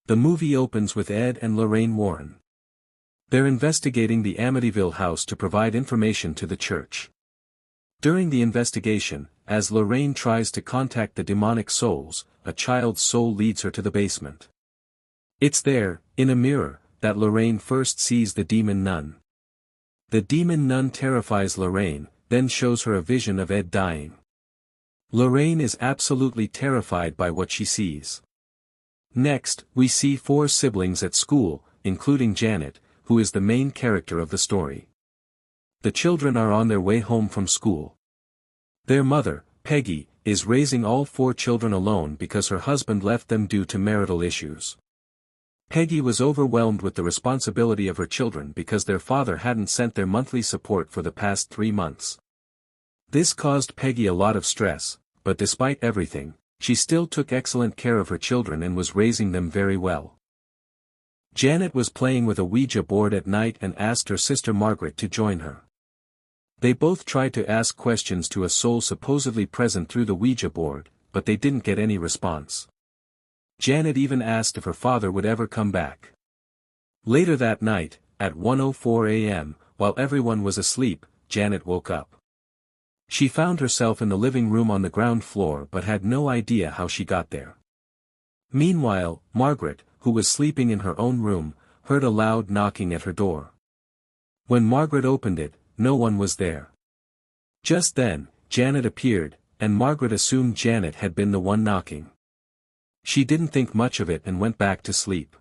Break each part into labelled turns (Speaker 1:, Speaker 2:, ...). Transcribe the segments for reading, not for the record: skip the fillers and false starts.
Speaker 1: The movie opens with Ed and Lorraine Warren. They're investigating the Amityville house to provide information to the church. During the investigation, as Lorraine tries to contact the demonic souls, a child's soul leads her to the basement. It's there, in a mirror, that Lorraine first sees the demon nun. The demon nun terrifies Lorraine, then shows her a vision of Ed dying. Lorraine is absolutely terrified by what she sees. Next, we see 4 siblings at school, including Janet, who is the main character of the story. The children are on their way home from school. Their mother, Peggy, is raising all 4 children alone because her husband left them due to marital issues. Peggy was overwhelmed with the responsibility of her children because their father hadn't sent their monthly support for the past 3 months. This caused Peggy a lot of stress, but despite everything, she still took excellent care of her children and was raising them very well. Janet was playing with a Ouija board at night and asked her sister Margaret to join her. They both tried to ask questions to a soul supposedly present through the Ouija board, but they didn't get any response. Janet even asked if her father would ever come back. Later that night, at 1:04 a.m., while everyone was asleep, Janet woke up. She found herself in the living room on the ground floor but had no idea how she got there. Meanwhile, Margaret, who was sleeping in her own room, heard a loud knocking at her door. When Margaret opened it, no one was there. Just then, Janet appeared, and Margaret assumed Janet had been the one knocking. She didn't think much of it and went back to sleep.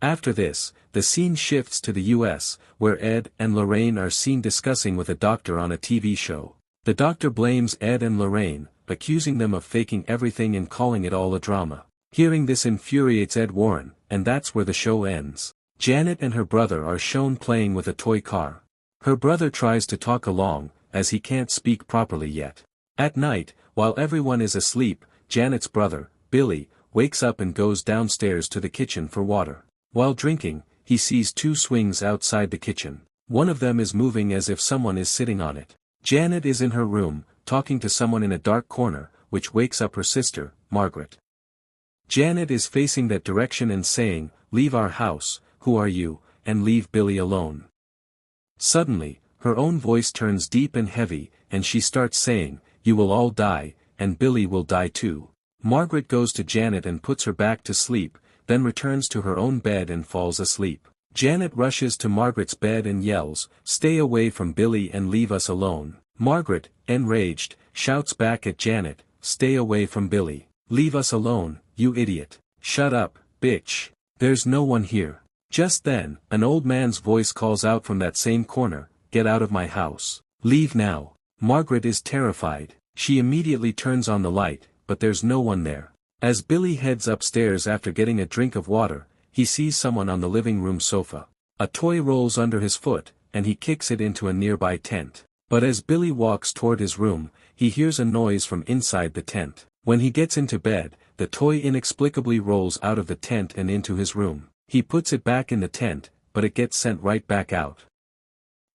Speaker 1: After this, the scene shifts to the US, where Ed and Lorraine are seen discussing with a doctor on a TV show. The doctor blames Ed and Lorraine, accusing them of faking everything and calling it all a drama. Hearing this infuriates Ed Warren, and that's where the show ends. Janet and her brother are shown playing with a toy car. Her brother tries to talk along, as he can't speak properly yet. At night, while everyone is asleep, Janet's brother, Billy, wakes up and goes downstairs to the kitchen for water. While drinking, he sees 2 swings outside the kitchen. One of them is moving as if someone is sitting on it. Janet is in her room, talking to someone in a dark corner, which wakes up her sister, Margaret. Janet is facing that direction and saying, "Leave our house, who are you, and leave Billy alone." Suddenly, her own voice turns deep and heavy, and she starts saying, "You will all die, and Billy will die too." Margaret goes to Janet and puts her back to sleep, then returns to her own bed and falls asleep. Janet rushes to Margaret's bed and yells, "Stay away from Billy and leave us alone." Margaret, enraged, shouts back at Janet, "Stay away from Billy. Leave us alone, you idiot. Shut up, bitch. There's no one here." Just then, an old man's voice calls out from that same corner, "Get out of my house. Leave now." Margaret is terrified. She immediately turns on the light, but there's no one there. As Billy heads upstairs after getting a drink of water, he sees someone on the living room sofa. A toy rolls under his foot, and he kicks it into a nearby tent. But as Billy walks toward his room, he hears a noise from inside the tent. When he gets into bed, the toy inexplicably rolls out of the tent and into his room. He puts it back in the tent, but it gets sent right back out.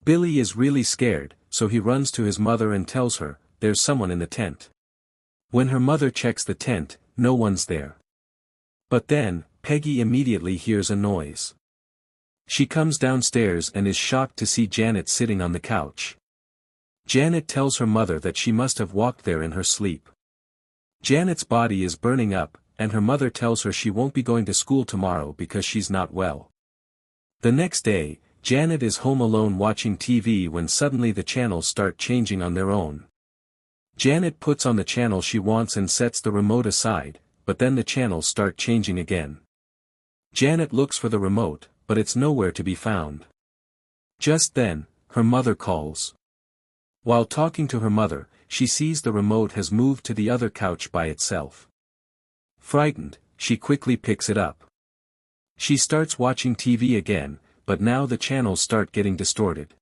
Speaker 1: Billy is really scared, so he runs to his mother and tells her, "There's someone in the tent." When her mother checks the tent, no one's there. But then, Peggy immediately hears a noise. She comes downstairs and is shocked to see Janet sitting on the couch. Janet tells her mother that she must have walked there in her sleep. Janet's body is burning up, and her mother tells her she won't be going to school tomorrow because she's not well. The next day, Janet is home alone watching TV when suddenly the channels start changing on their own. Janet puts on the channel she wants and sets the remote aside, but then the channels start changing again. Janet looks for the remote, but it's nowhere to be found. Just then, her mother calls. While talking to her mother, she sees the remote has moved to the other couch by itself. Frightened, she quickly picks it up. She starts watching TV again, but now the channels start getting distorted.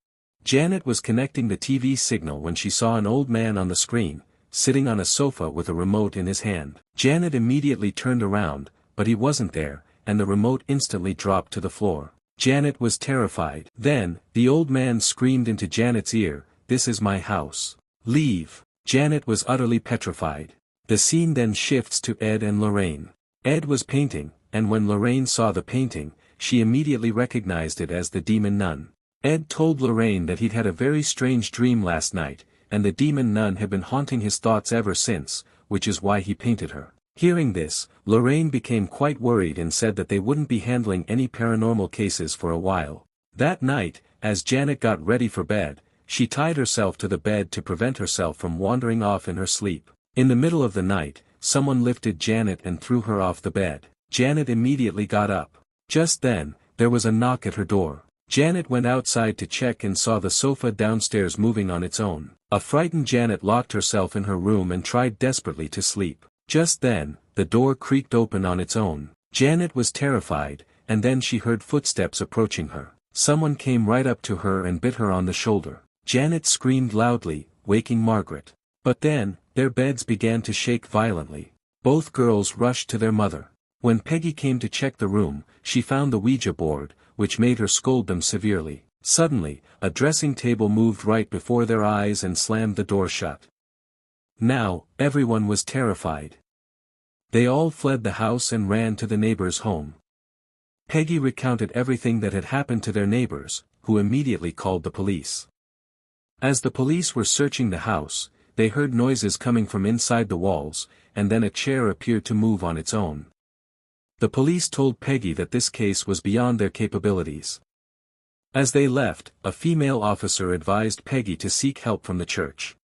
Speaker 1: Janet was connecting the TV signal when she saw an old man on the screen, sitting on a sofa with a remote in his hand. Janet immediately turned around, but he wasn't there, and the remote instantly dropped to the floor. Janet was terrified. Then, the old man screamed into Janet's ear, "This is my house. Leave." Janet was utterly petrified. The scene then shifts to Ed and Lorraine. Ed was painting, and when Lorraine saw the painting, she immediately recognized it as the demon nun. Ed told Lorraine that he'd had a very strange dream last night, and the demon nun had been haunting his thoughts ever since, which is why he painted her. Hearing this, Lorraine became quite worried and said that they wouldn't be handling any paranormal cases for a while. That night, as Janet got ready for bed, she tied herself to the bed to prevent herself from wandering off in her sleep. In the middle of the night, someone lifted Janet and threw her off the bed. Janet immediately got up. Just then, there was a knock at her door. Janet went outside to check and saw the sofa downstairs moving on its own. A frightened Janet locked herself in her room and tried desperately to sleep. Just then, the door creaked open on its own. Janet was terrified, and then she heard footsteps approaching her. Someone came right up to her and bit her on the shoulder. Janet screamed loudly, waking Margaret. But then, their beds began to shake violently. Both girls rushed to their mother. When Peggy came to check the room, she found the Ouija board, which made her scold them severely. Suddenly, a dressing table moved right before their eyes and slammed the door shut. Now, everyone was terrified. They all fled the house and ran to the neighbor's home. Peggy recounted everything that had happened to their neighbors, who immediately called the police. As the police were searching the house, they heard noises coming from inside the walls, and then a chair appeared to move on its own. The police told Peggy that this case was beyond their capabilities. As they left, a female officer advised Peggy to seek help from the church.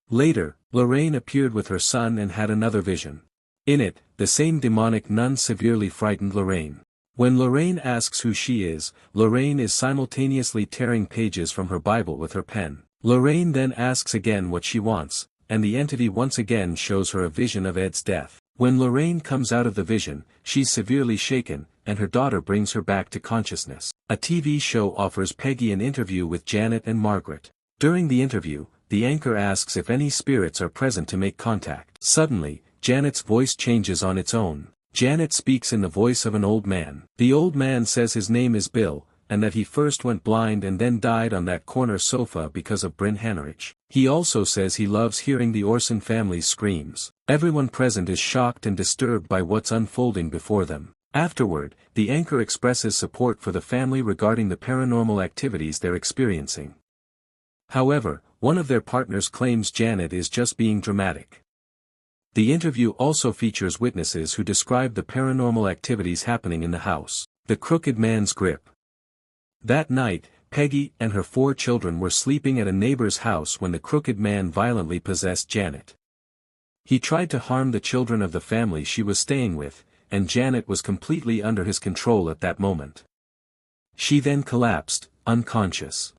Speaker 1: Later, Lorraine appeared with her son and had another vision. In it, the same demonic nun severely frightened Lorraine. When Lorraine asks who she is, Lorraine is simultaneously tearing pages from her Bible with her pen. Lorraine then asks again what she wants, and the entity once again shows her a vision of Ed's death. When Lorraine comes out of the vision, she's severely shaken, and her daughter brings her back to consciousness. A TV show offers Peggy an interview with Janet and Margaret. During the interview, the anchor asks if any spirits are present to make contact. Suddenly, Janet's voice changes on its own. Janet speaks in the voice of an old man. The old man says his name is Bill, and that he first went blind and then died on that corner sofa because of Bryn Hannerich. He also says he loves hearing the Orson family's screams. Everyone present is shocked and disturbed by what's unfolding before them. Afterward, the anchor expresses support for the family regarding the paranormal activities they're experiencing. However, one of their partners claims Janet is just being dramatic. The interview also features witnesses who describe the paranormal activities happening in the house. The crooked man's grip. That night, Peggy and her 4 children were sleeping at a neighbor's house when the crooked man violently possessed Janet. He tried to harm the children of the family she was staying with, and Janet was completely under his control at that moment. She then collapsed, unconscious.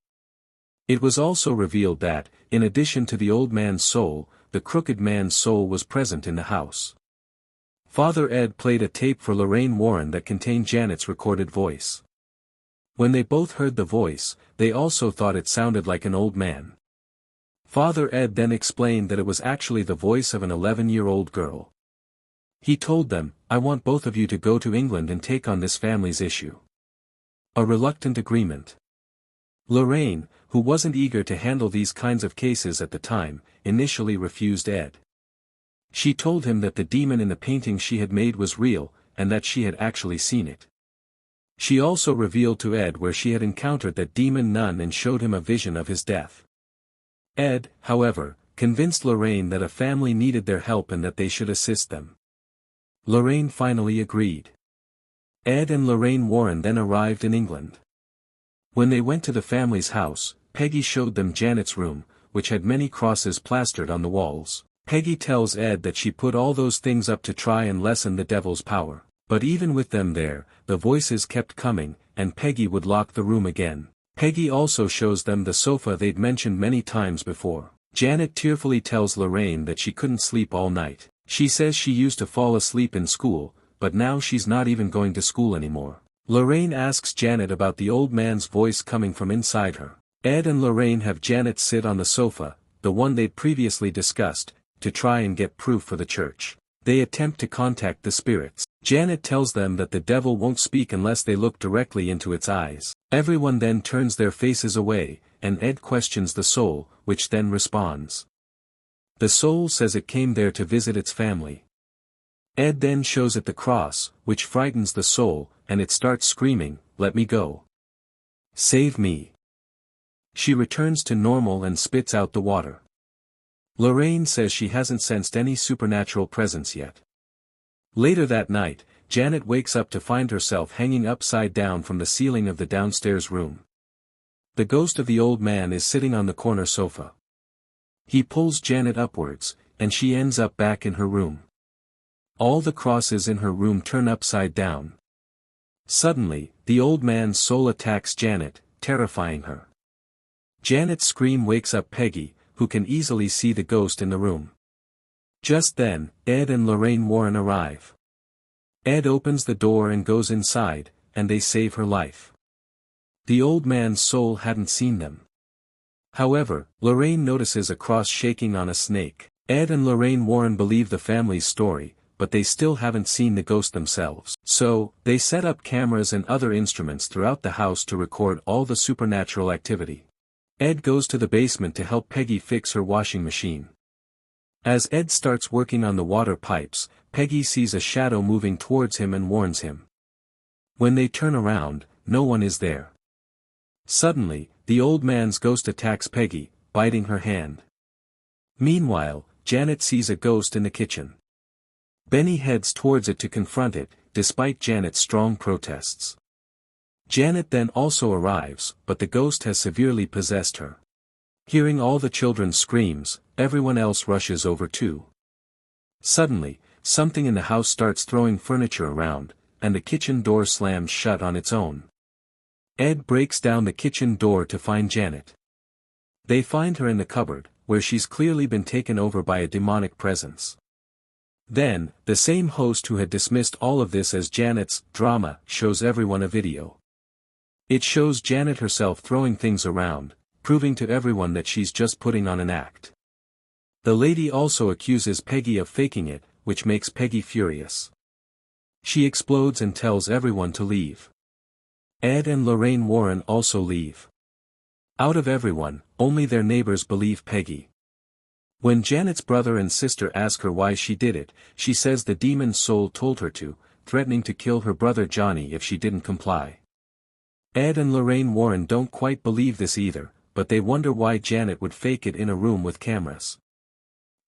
Speaker 1: It was also revealed that, in addition to the old man's soul, the crooked man's soul was present in the house. Father Ed played a tape for Lorraine Warren that contained Janet's recorded voice. When they both heard the voice, they also thought it sounded like an old man. Father Ed then explained that it was actually the voice of an 11-year-old girl. He told them, "I want both of you to go to England and take on this family's issue." A reluctant agreement. Lorraine, who wasn't eager to handle these kinds of cases at the time, initially refused Ed. She told him that the demon in the painting she had made was real, and that she had actually seen it. She also revealed to Ed where she had encountered that demon nun and showed him a vision of his death. Ed, however, convinced Lorraine that a family needed their help and that they should assist them. Lorraine finally agreed. Ed and Lorraine Warren then arrived in England. When they went to the family's house, Peggy showed them Janet's room, which had many crosses plastered on the walls. Peggy tells Ed that she put all those things up to try and lessen the devil's power. But even with them there, the voices kept coming, and Peggy would lock the room again. Peggy also shows them the sofa they'd mentioned many times before. Janet tearfully tells Lorraine that she couldn't sleep all night. She says she used to fall asleep in school, but now she's not even going to school anymore. Lorraine asks Janet about the old man's voice coming from inside her. Ed and Lorraine have Janet sit on the sofa, the one they'd previously discussed, to try and get proof for the church. They attempt to contact the spirits. Janet tells them that the devil won't speak unless they look directly into its eyes. Everyone then turns their faces away, and Ed questions the soul, which then responds. The soul says it came there to visit its family. Ed then shows it the cross, which frightens the soul, and it starts screaming, "Let me go. Save me." She returns to normal and spits out the water. Lorraine says she hasn't sensed any supernatural presence yet. Later that night, Janet wakes up to find herself hanging upside down from the ceiling of the downstairs room. The ghost of the old man is sitting on the corner sofa. He pulls Janet upwards, and she ends up back in her room. All the crosses in her room turn upside down. Suddenly, the old man's soul attacks Janet, terrifying her. Janet's scream wakes up Peggy, who can easily see the ghost in the room. Just then, Ed and Lorraine Warren arrive. Ed opens the door and goes inside, and they save her life. The old man's soul hadn't seen them. However, Lorraine notices a cross shaking on a snake. Ed and Lorraine Warren believe the family's story, but they still haven't seen the ghost themselves. So, they set up cameras and other instruments throughout the house to record all the supernatural activity. Ed goes to the basement to help Peggy fix her washing machine. As Ed starts working on the water pipes, Peggy sees a shadow moving towards him and warns him. When they turn around, no one is there. Suddenly, the old man's ghost attacks Peggy, biting her hand. Meanwhile, Janet sees a ghost in the kitchen. Benny heads towards it to confront it, despite Janet's strong protests. Janet then also arrives, but the ghost has severely possessed her. Hearing all the children's screams, everyone else rushes over too. Suddenly, something in the house starts throwing furniture around, and the kitchen door slams shut on its own. Ed breaks down the kitchen door to find Janet. They find her in the cupboard, where she's clearly been taken over by a demonic presence. Then, the same host who had dismissed all of this as Janet's drama shows everyone a video. It shows Janet herself throwing things around, proving to everyone that she's just putting on an act. The lady also accuses Peggy of faking it, which makes Peggy furious. She explodes and tells everyone to leave. Ed and Lorraine Warren also leave. Out of everyone, only their neighbors believe Peggy. When Janet's brother and sister ask her why she did it, she says the demon's soul told her to, threatening to kill her brother Johnny if she didn't comply. Ed and Lorraine Warren don't quite believe this either, but they wonder why Janet would fake it in a room with cameras.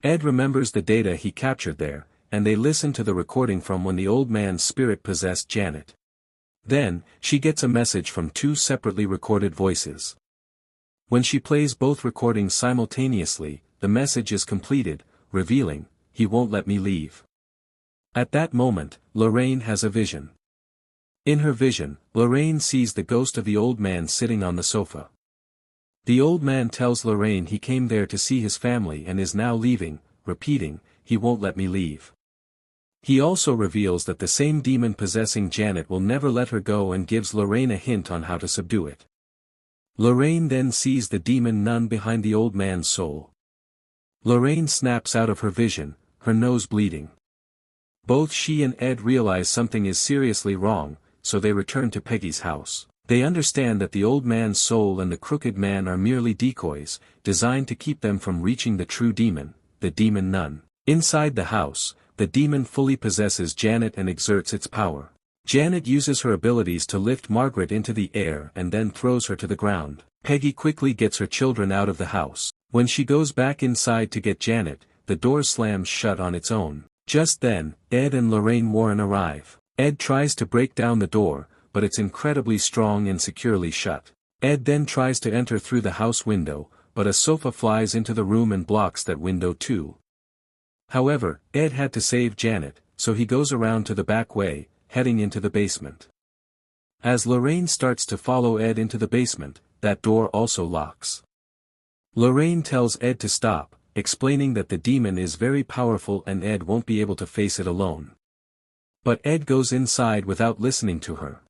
Speaker 1: Ed remembers the data he captured there, and they listen to the recording from when the old man's spirit possessed Janet. Then, she gets a message from two separately recorded voices. When she plays both recordings simultaneously, the message is completed, revealing, "He won't let me leave." At that moment, Lorraine has a vision. In her vision, Lorraine sees the ghost of the old man sitting on the sofa. The old man tells Lorraine he came there to see his family and is now leaving, repeating, "He won't let me leave." He also reveals that the same demon possessing Janet will never let her go and gives Lorraine a hint on how to subdue it. Lorraine then sees the demon nun behind the old man's soul. Lorraine snaps out of her vision, her nose bleeding. Both she and Ed realize something is seriously wrong, so they return to Peggy's house. They understand that the old man's soul and the crooked man are merely decoys, designed to keep them from reaching the true demon, the demon nun. Inside the house, the demon fully possesses Janet and exerts its power. Janet uses her abilities to lift Margaret into the air and then throws her to the ground. Peggy quickly gets her children out of the house. When she goes back inside to get Janet, the door slams shut on its own. Just then, Ed and Lorraine Warren arrive. Ed tries to break down the door, but it's incredibly strong and securely shut. Ed then tries to enter through the house window, but a sofa flies into the room and blocks that window too. However, Ed had to save Janet, so he goes around to the back way, heading into the basement. As Lorraine starts to follow Ed into the basement, that door also locks. Lorraine tells Ed to stop, explaining that the demon is very powerful and Ed won't be able to face it alone. But Ed goes inside without listening to her.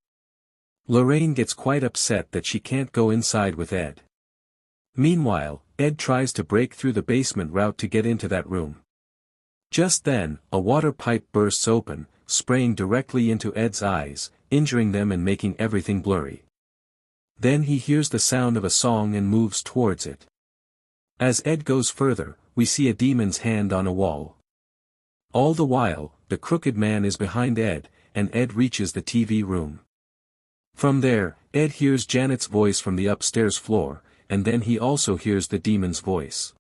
Speaker 1: Lorraine gets quite upset that she can't go inside with Ed. Meanwhile, Ed tries to break through the basement route to get into that room. Just then, a water pipe bursts open, spraying directly into Ed's eyes, injuring them and making everything blurry. Then he hears the sound of a song and moves towards it. As Ed goes further, we see a demon's hand on a wall. All the while, the crooked man is behind Ed, and Ed reaches the TV room. From there, Ed hears Janet's voice from the upstairs floor, and then he also hears the demon's voice.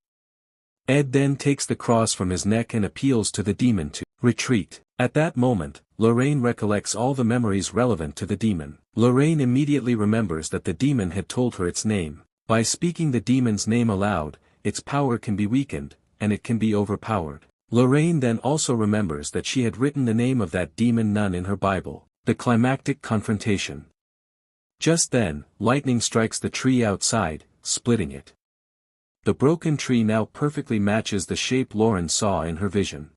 Speaker 1: Ed then takes the cross from his neck and appeals to the demon to retreat. At that moment, Lorraine recollects all the memories relevant to the demon. Lorraine immediately remembers that the demon had told her its name. By speaking the demon's name aloud, its power can be weakened, and it can be overpowered. Lorraine then also remembers that she had written the name of that demon nun in her Bible, the climactic confrontation. Just then, lightning strikes the tree outside, splitting it. The broken tree now perfectly matches the shape Lauren saw in her vision.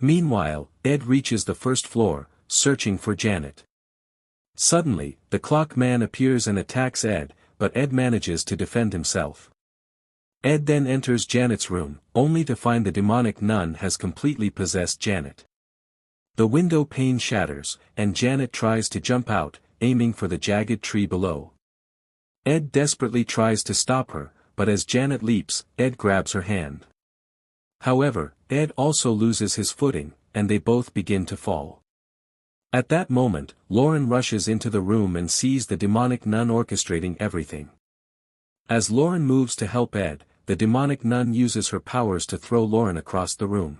Speaker 1: Meanwhile, Ed reaches the first floor, searching for Janet. Suddenly, the clock man appears and attacks Ed, but Ed manages to defend himself. Ed then enters Janet's room, only to find the demonic nun has completely possessed Janet. The window pane shatters, and Janet tries to jump out, aiming for the jagged tree below. Ed desperately tries to stop her, but as Janet leaps, Ed grabs her hand. However, Ed also loses his footing, and they both begin to fall. At that moment, Lauren rushes into the room and sees the demonic nun orchestrating everything. As Lauren moves to help Ed, the demonic nun uses her powers to throw Lauren across the room.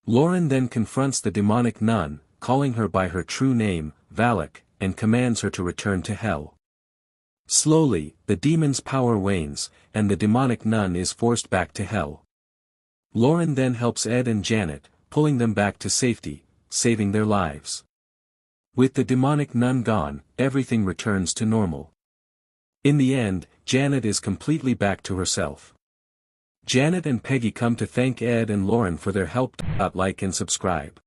Speaker 1: Lauren then confronts the demonic nun, calling her by her true name, Valak, and commands her to return to hell. Slowly, the demon's power wanes, and the demonic nun is forced back to hell. Lauren then helps Ed and Janet, pulling them back to safety, saving their lives. With the demonic nun gone, everything returns to normal. In the end, Janet is completely back to herself. Janet and Peggy come to thank Ed and Lauren for their help. Like and subscribe.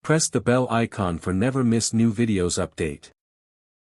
Speaker 1: Press the bell icon for never miss new videos update.